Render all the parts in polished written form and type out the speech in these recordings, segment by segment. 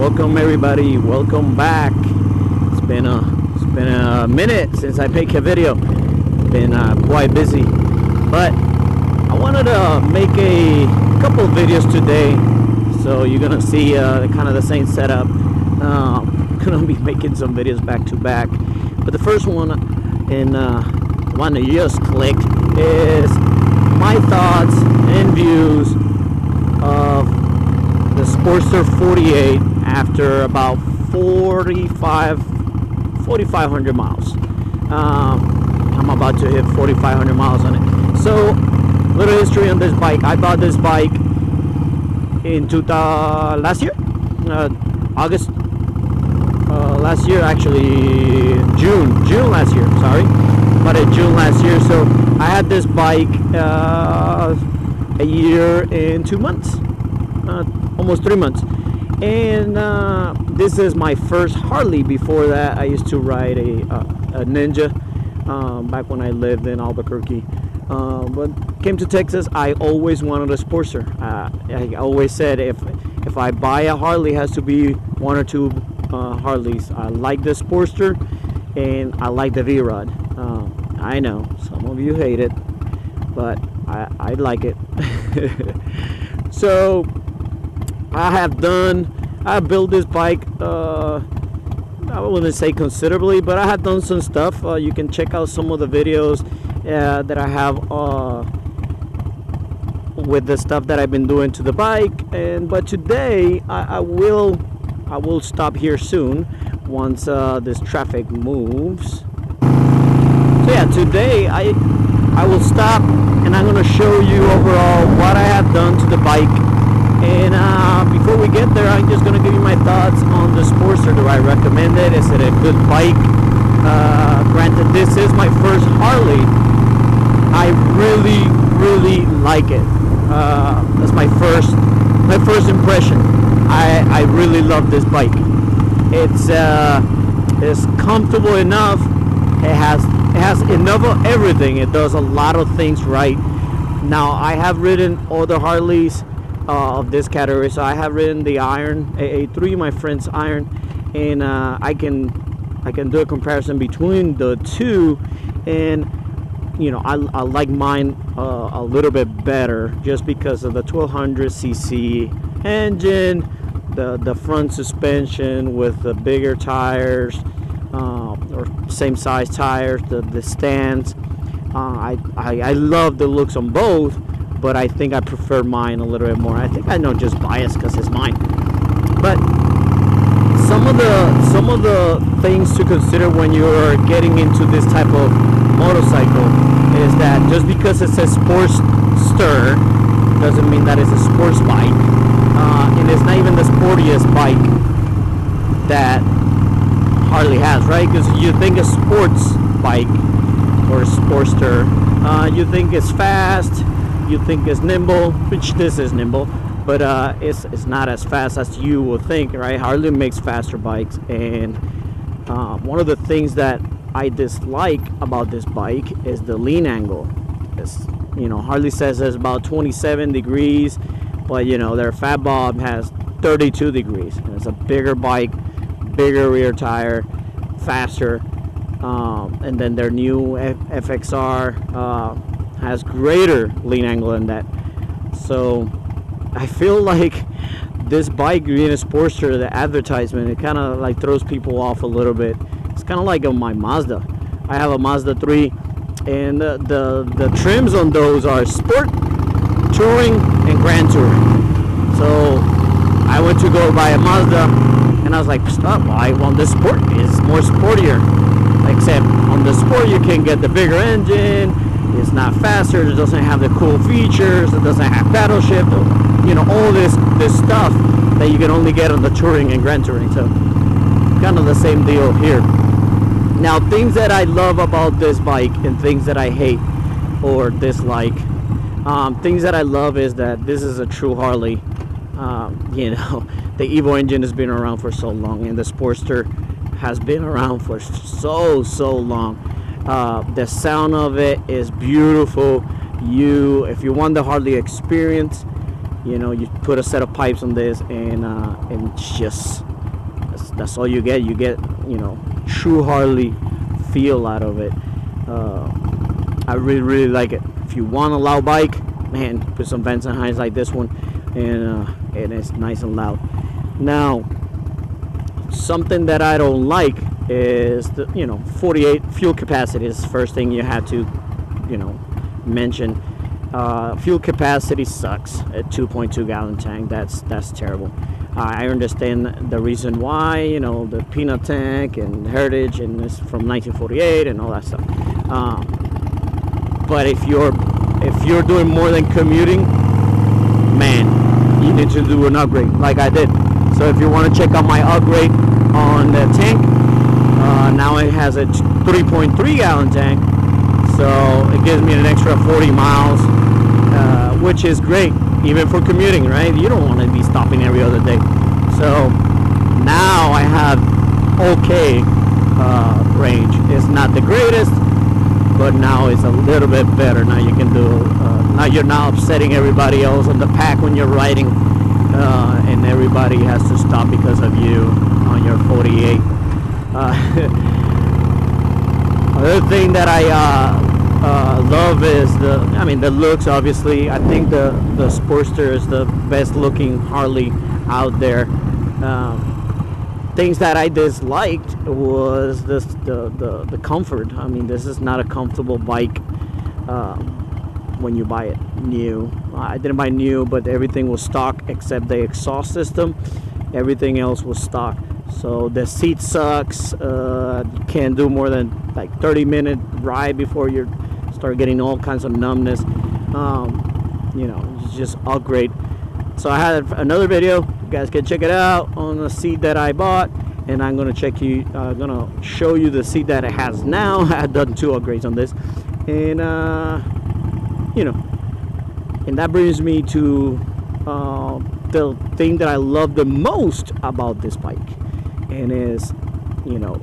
Welcome everybody, welcome back. It's been a minute since I made a video. Been quite busy, but I wanted to make a couple of videos today, so you're gonna see kind of the same setup. Gonna be making some videos back to back, but the first one and one that you just clicked is my thoughts and views of the Sportster 48 after about 4,500 miles. I'm about to hit 4,500 miles on it. So, little history on this bike. I bought this bike in last year, August. Last year, actually, June last year. Sorry, but in June last year. So I had this bike a year and 2 months, almost 3 months. And this is my first Harley. Before that, I used to ride a Ninja back when I lived in Albuquerque. But came to Texas, I always wanted a Sportster. I always said if I buy a Harley, it has to be one or two Harleys. I like the Sportster and I like the V-Rod. I know some of you hate it, but I like it. So I built this bike, I wouldn't say considerably, but I have done some stuff. You can check out some of the videos that I have with the stuff that I've been doing to the bike. But today I will stop here soon once this traffic moves. So yeah, today I will stop and I'm going to show you overall what I have done to the bike. And before we get there, I'm just going to give you my thoughts on the Sportster. Do I recommend it? Is it a good bike? Granted, this is my first Harley. I really like it. That's my first impression. I really love this bike. It's comfortable enough. It has enough of everything. It does a lot of things right. Now I have ridden other Harleys of this category. So I have ridden the Iron AA3, my friend's Iron, and I can do a comparison between the two. And you know, I like mine a little bit better just because of the 1200cc engine, the front suspension with the bigger tires, or same size tires, the stands. I love the looks on both, but I think I prefer mine a little bit more. I think I know just biased because it's mine. But some of the things to consider when you're getting into this type of motorcycle is that just because it says Sportster doesn't mean that it's a sports bike, and it's not even the sportiest bike that Harley has, right? Because you think a sports bike or a Sportster, you think it's fast, you think it's nimble, which this is nimble, but it's not as fast as you would think, right? Harley makes faster bikes, and one of the things that I dislike about this bike is the lean angle. You know, Harley says it's about 27 degrees, but you know, their Fat Bob has 32 degrees, and it's a bigger bike, bigger rear tire, faster, and then their new FXR has greater lean angle than that. So I feel like this bike being a Sportster, the advertisement, it kind of like throws people off a little bit. It's kind of like on my Mazda. I have a Mazda 3, and the trims on those are Sport, Touring, and Grand Touring. So I went to go buy a Mazda, and I was like, stop, I want the Sport. It's more sportier. Except on the Sport you can get the bigger engine, it's not faster, it doesn't have the cool features, it doesn't have paddle shift, you know, all this stuff that you can only get on the Touring and Grand Touring. So kind of the same deal here. Now, things that I love about this bike and things that I hate or dislike. Things that I love is that this is a true Harley. You know, the Evo engine has been around for so long, and the Sportster has been around for so long. The sound of it is beautiful. If you want the Harley experience, you know, you put a set of pipes on this, and it's just that's all you get. You get, you know, true Harley feel out of it. I really like it. If you want a loud bike, man, put some vents and highs like this one, and it's nice and loud. Now, something that I don't like is the, you know, 48 fuel capacity is the first thing you have to, you know, mention. Fuel capacity sucks at 2.2 gallon tank. That's terrible. I understand the reason why, you know, the peanut tank and heritage and it's from 1948 and all that stuff. But if you're doing more than commuting, man, you need to do an upgrade like I did. So if you want to check out my upgrade on the tank, now it has a 3.3 gallon tank, so it gives me an extra 40 miles, which is great even for commuting, right? You don't want to be stopping every other day. So now I have okay range. It's not the greatest, but now it's a little bit better. Now you can do, now you're not upsetting everybody else on the pack when you're riding, and everybody has to stop because of you on your 48. Another thing that I love is the looks. Obviously, I think the Sportster is the best looking Harley out there. Things that I disliked was the comfort. I mean, this is not a comfortable bike when you buy it new. I didn't buy new, but everything was stock except the exhaust system. Everything else was stock. So the seat sucks. You can't do more than like 30-minute ride before you start getting all kinds of numbness. You know, just upgrade. So I had another video. You guys can check it out on the seat that I bought, and I'm gonna show you the seat that it has now. I've done 2 upgrades on this, and you know, and that brings me to the thing that I love the most about this bike, and is, you know,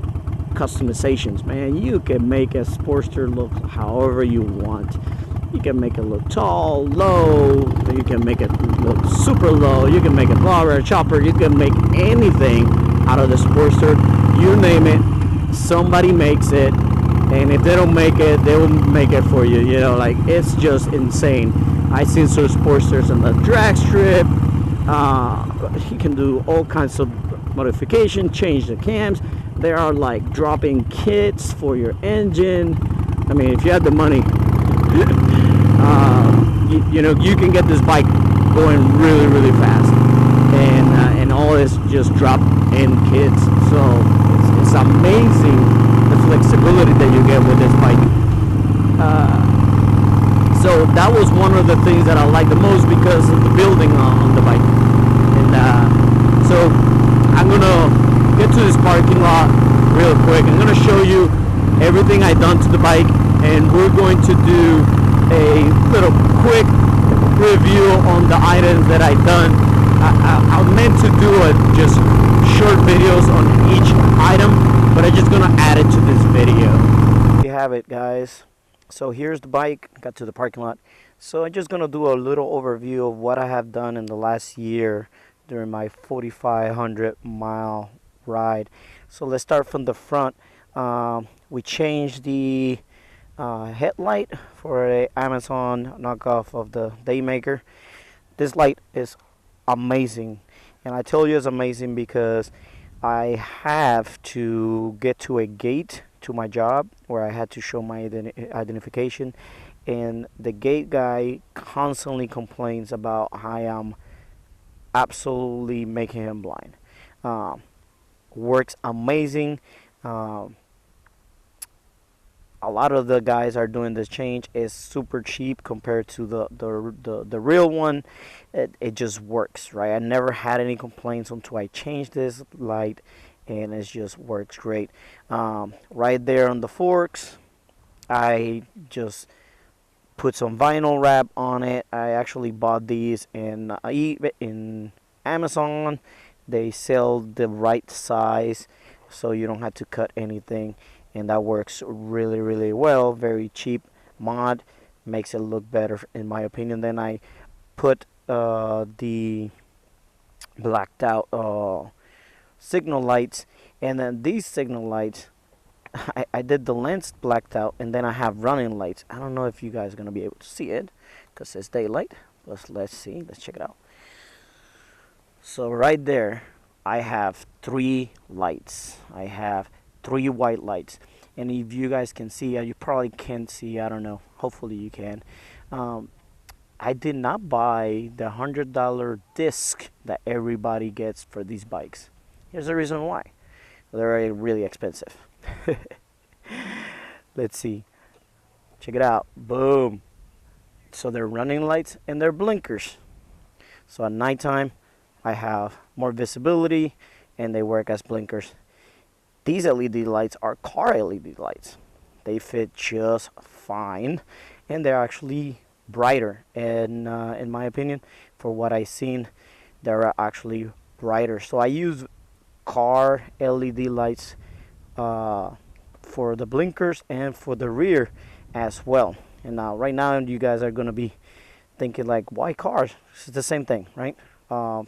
customizations. Man, you can make a Sportster look however you want. You can make it look tall, low, you can make it look super low, you can make it blower, chopper, you can make anything out of the Sportster. You name it, somebody makes it, and if they don't make it, they will make it for you. You know, like, it's just insane. I've seen some Sportsters on the drag strip. You can do all kinds of modification, change the cams. There are like drop-in kits for your engine. I mean, if you have the money, you know, you can get this bike going really fast, and all this just drop-in kits. So it's amazing the flexibility that you get with this bike. So that was one of the things that I like the most because of the building on the bike. And so I'm gonna get to this parking lot real quick. I'm gonna show you everything I've done to the bike, and we're going to do a little quick review on the items that I've done. I meant to do just short videos on each item, but I'm just gonna add it to this video. You have it, guys. So here's the bike. Got to the parking lot. So I'm just gonna do a little overview of what I have done in the last year during my 4,500 mile ride. So let's start from the front. We changed the headlight for a Amazon knockoff of the Daymaker. This light is amazing, and I tell you it's amazing because I have to get to a gate to my job where I had to show my identification, and the gate guy constantly complains about how I'm absolutely making him blind. Works amazing. A lot of the guys are doing this change. Is super cheap compared to the real one. It just works, right? I never had any complaints until I changed this light, and it just works great. Right there on the forks, I just put some vinyl wrap on it. I actually bought these in Amazon. They sell the right size, so you don't have to cut anything, and that works really well. Very cheap mod, makes it look better in my opinion. Then I put the blacked out signal lights, and then these signal lights, I did the lens blacked out, and then I have running lights. I don't know if you guys are gonna be able to see it because it's daylight. But let's see. Let's check it out. So right there, I have 3 lights. I have 3 white lights, and if you guys can see, you probably can't see. I don't know. Hopefully you can. I did not buy the $100 disc that everybody gets for these bikes. Here's the reason why. They're really expensive. Let's see. Check it out. Boom. So they're running lights and they're blinkers. So at nighttime, I have more visibility and they work as blinkers. These LED lights are car LED lights. They fit just fine, and they're actually brighter. And in my opinion, for what I've seen, they're actually brighter. So I use car LED lights for the blinkers and for the rear as well. And now, right now, you guys are gonna be thinking like, why cars? It's the same thing, right?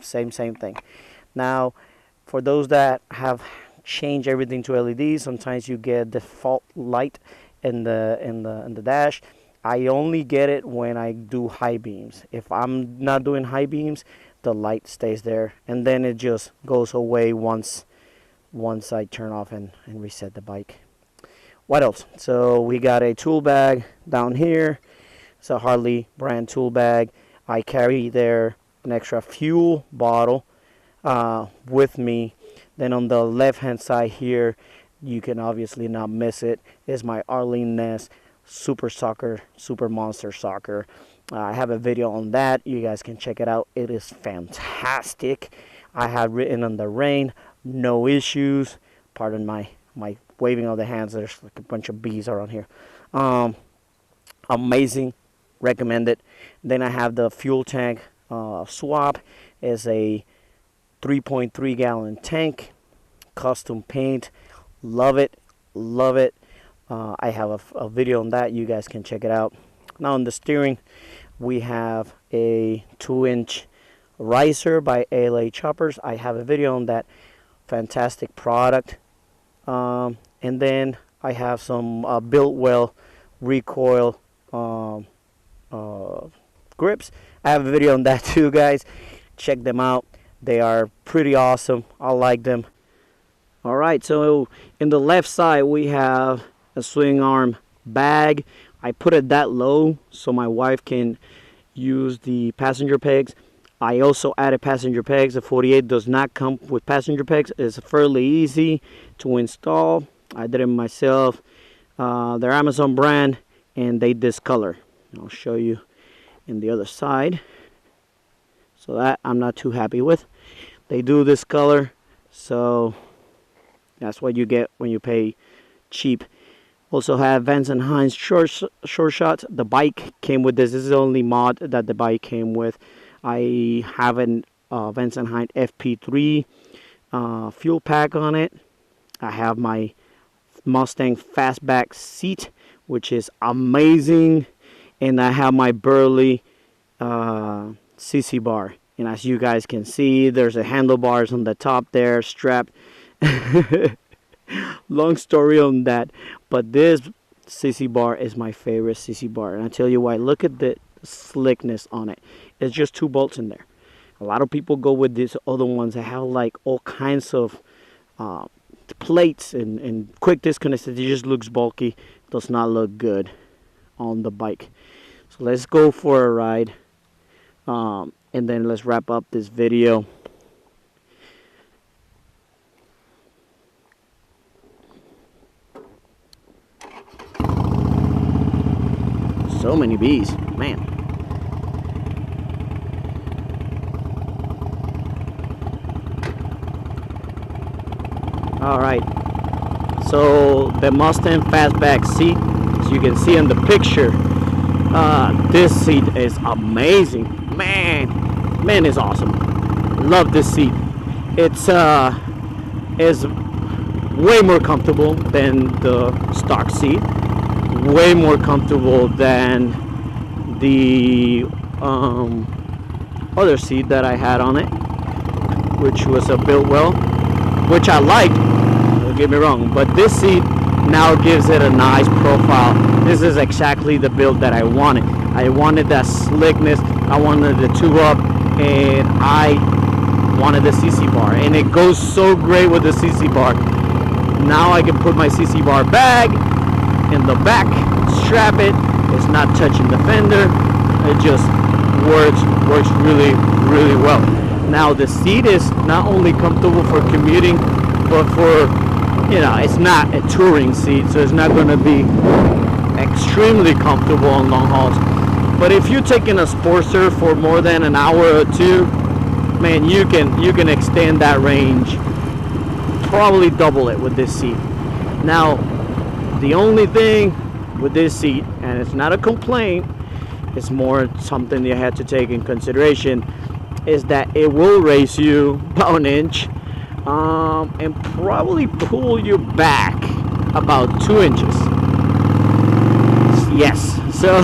Same thing. Now, for those that have changed everything to LEDs, sometimes you get default light in the dash. I only get it when I do high beams. If I'm not doing high beams, the light stays there, and then it just goes away once I turn off and reset the bike. What else? So we got a tool bag down here. It's a Harley brand tool bag. I carry there an extra fuel bottle with me. Then on the left hand side here, you can obviously not miss it, is my Arlene Ness Super Monster Soccer. I have a video on that. You guys can check it out. It is fantastic. I have ridden on the rain, no issues. Pardon my waving of the hands. There's like a bunch of bees around here. Amazing. Recommend it. Then I have the fuel tank swap. Is a 3.3 gallon tank, custom paint. Love it. I have a video on that. You guys can check it out. Now on the steering, we have a 2-inch riser by ALA Choppers. I have a video on that. Fantastic product. And then I have some Built-Well recoil grips. I have a video on that too, guys. Check them out. They are pretty awesome. I like them. Alright, so in the left side we have a swing arm bag. I put it that low so my wife can use the passenger pegs. I also added passenger pegs. The 48 does not come with passenger pegs. It's fairly easy to install. I did it myself. They're Amazon brand, and they discolor. I'll show you in the other side. So that I'm not too happy with. They do discolor, so that's what you get when you pay cheap. Also have Vance & Hines short shots. The bike came with this. This is the only mod that the bike came with. I have an Vance & Hines FP3 fuel pack on it. I have my Mustang fastback seat, which is amazing, and I have my Burley CC bar. And as you guys can see, there's a handlebars on the top there, strap. Long story on that, but this CC bar is my favorite CC bar, and I tell you why. Look at the slickness on it. It's just 2 bolts in there. A lot of people go with these other ones that have like all kinds of plates and quick disconnects. It just looks bulky. Does not look good on the bike. So let's go for a ride, and then let's wrap up this video. So many bees, man. Alright, so the Mustang fastback seat, as you can see in the picture, this seat is amazing. Man is awesome. Love this seat. It's is way more comfortable than the stock seat. Way more comfortable than the other seat that I had on it, which was a Built-Well. which I liked, don't get me wrong, but this seat now gives it a nice profile. This is exactly the build that I wanted. I wanted that slickness, I wanted the tube up, and I wanted the CC bar, and it goes so great with the CC bar. Now I can put my CC bar bag in the back, strap it, it's not touching the fender, it just works really well. Now the seat is not only comfortable for commuting, but for, you know, it's not a touring seat, so it's not going to be extremely comfortable on long hauls. But if you're taking a Sportster for more than an hour or two, man, you can extend that range, probably double it with this seat. Now, the only thing with this seat, and it's not a complaint, it's more something you had to take in consideration, is that it will raise you about an inch, and probably pull you back about 2 inches. Yes, so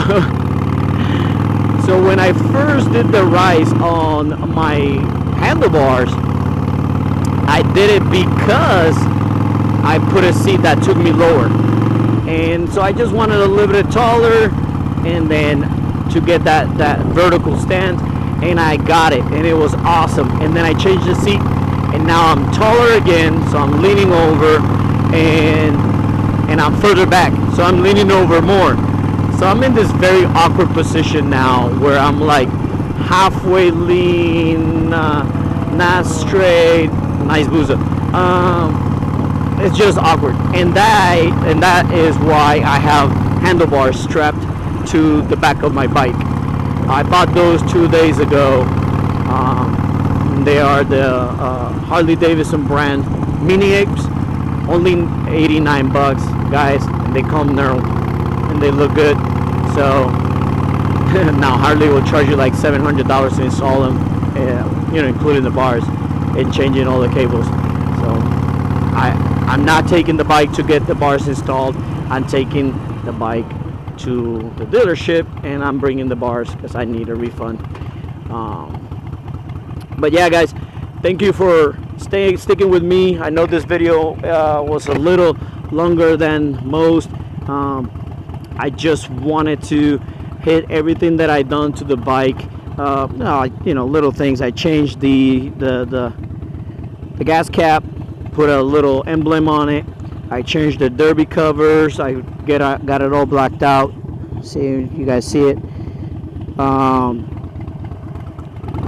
when I first did the rise on my handlebars, I did it because I put a seat that took me lower, and so I just wanted a little bit taller, and then to get that vertical stance, and I got it, and it was awesome. And then I changed the seat, and now I'm taller again, so I'm leaning over, and I'm further back, so I'm leaning over more. So I'm in this very awkward position now where I'm like halfway lean, not straight, nice boozer. It's just awkward, and that is why I have handlebars strapped to the back of my bike. I bought those 2 days ago. They are the Harley Davidson brand Mini Apes, only 89 bucks, guys. And they come narrow and they look good. So now Harley will charge you like $700 to install them, you know, including the bars and changing all the cables. So I'm not taking the bike to get the bars installed. I'm taking the bike to the dealership, and I'm bringing the bars because I need a refund. But yeah, guys, thank you for sticking with me. I know this video was a little longer than most. I just wanted to hit everything that I done to the bike. You know, little things. I changed the gas cap, put a little emblem on it. I changed the derby covers. I got it all blacked out. See, you guys see it.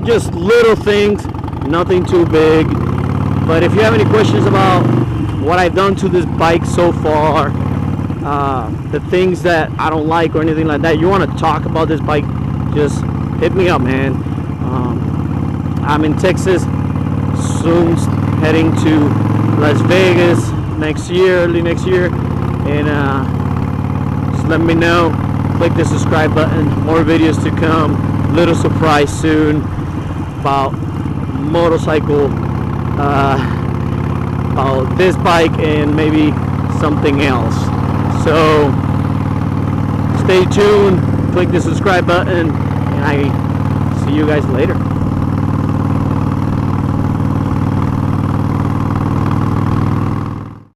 Just little things, nothing too big. But if you have any questions about what I've done to this bike so far, the things that I don't like or anything like that, you want to talk about this bike, just hit me up, man. I'm in Texas, soon heading to Las Vegas early next year, and just let me know. Click the subscribe button, more videos to come, little surprise soon about motorcycle, about this bike and maybe something else. So stay tuned, click the subscribe button, and I see you guys later.